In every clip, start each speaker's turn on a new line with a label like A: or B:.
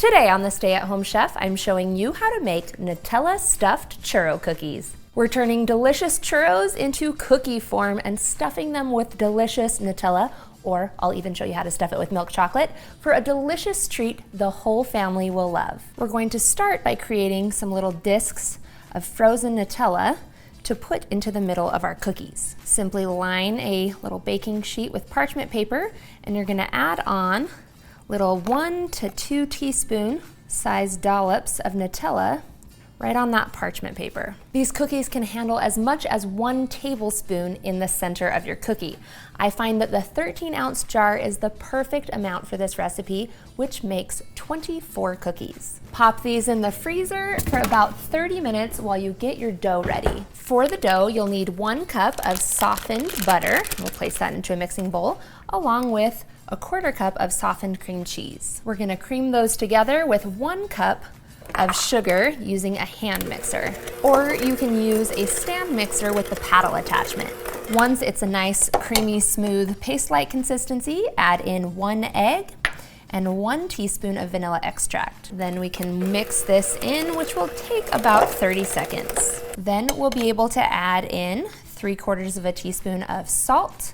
A: Today on the Stay at Home Chef, I'm showing you how to make Nutella Stuffed Churro Cookies. We're turning delicious churros into cookie form and stuffing them with delicious Nutella, or I'll even show you how to stuff it with milk chocolate, for a delicious treat the whole family will love. We're going to start by creating some little discs of frozen Nutella to put into the middle of our cookies. Simply line a little baking sheet with parchment paper, and you're gonna add on little 1 to 2 teaspoon sized dollops of Nutella right on that parchment paper. These cookies can handle as much as 1 tablespoon in the center of your cookie. I find that the 13-ounce jar is the perfect amount for this recipe, which makes 24 cookies. Pop these in the freezer for about 30 minutes while you get your dough ready. For the dough, you'll need 1 cup of softened butter. We'll place that into a mixing bowl, along with a 1/4 cup of softened cream cheese. We're gonna cream those together with 1 cup of sugar using a hand mixer, or you can use a stand mixer with the paddle attachment. Once it's a nice creamy smooth paste-like consistency, add in 1 egg and 1 teaspoon of vanilla extract. Then we can mix this in, which will take about 30 seconds. Then we'll be able to add in 3/4 of a teaspoon of salt,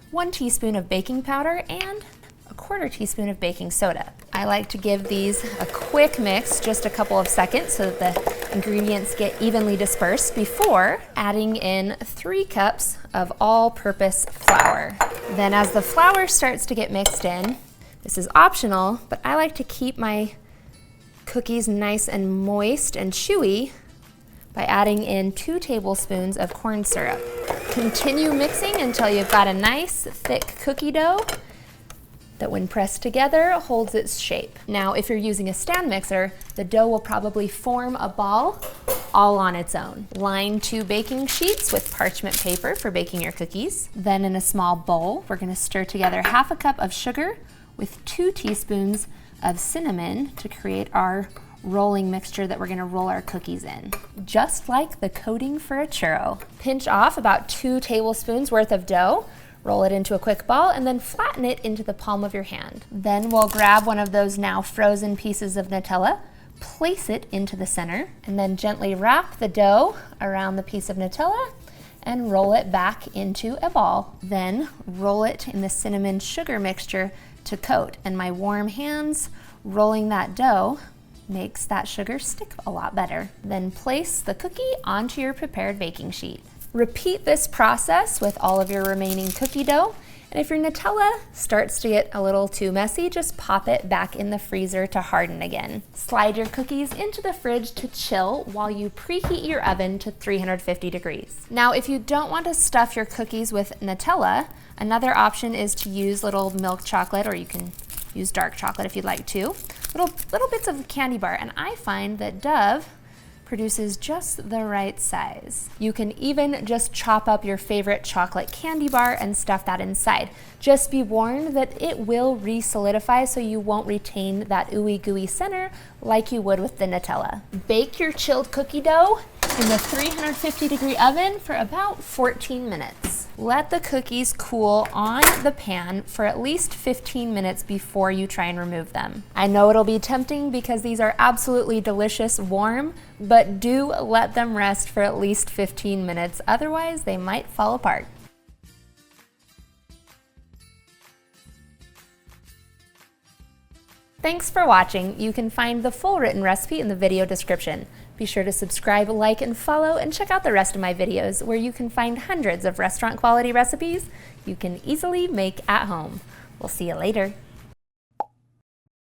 A: 1 teaspoon of baking powder, and a 1/4 teaspoon of baking soda. I like to give these a quick mix, just a couple of seconds, so that the ingredients get evenly dispersed before adding in 3 cups of all-purpose flour. Then as the flour starts to get mixed in, this is optional, but I like to keep my cookies nice and moist and chewy by adding in 2 tablespoons of corn syrup. Continue mixing until you've got a nice thick cookie dough that when pressed together holds its shape. Now, if you're using a stand mixer, the dough will probably form a ball all on its own. Line 2 baking sheets with parchment paper for baking your cookies. Then in a small bowl, we're gonna stir together 1/2 cup of sugar with 2 teaspoons of cinnamon to create our rolling mixture that we're gonna roll our cookies in, just like the coating for a churro. Pinch off about 2 tablespoons worth of dough, roll it into a quick ball, and then flatten it into the palm of your hand. Then we'll grab one of those now frozen pieces of Nutella, place it into the center, and then gently wrap the dough around the piece of Nutella and roll it back into a ball. Then roll it in the cinnamon sugar mixture to coat, and my warm hands rolling that dough makes that sugar stick a lot better. Then place the cookie onto your prepared baking sheet. Repeat this process with all of your remaining cookie dough, and if your Nutella starts to get a little too messy, just pop it back in the freezer to harden again. Slide your cookies into the fridge to chill while you preheat your oven to 350 degrees. Now, if you don't want to stuff your cookies with Nutella, another option is to use little milk chocolate, or you can use dark chocolate if you'd like to. Little bits of candy bar, and I find that Dove produces just the right size. You can even just chop up your favorite chocolate candy bar and stuff that inside. Just be warned that it will re-solidify, so you won't retain that ooey gooey center like you would with the Nutella. Bake your chilled cookie dough in the 350 degree oven for about 14 minutes. Let the cookies cool on the pan for at least 15 minutes before you try and remove them. I know it'll be tempting because these are absolutely delicious warm, but do let them rest for at least 15 minutes, otherwise they might fall apart. Thanks for watching. You can find the full written recipe in the video description. Be sure to subscribe, like, and follow, and check out the rest of my videos where you can find hundreds of restaurant quality recipes you can easily make at home. We'll see you later.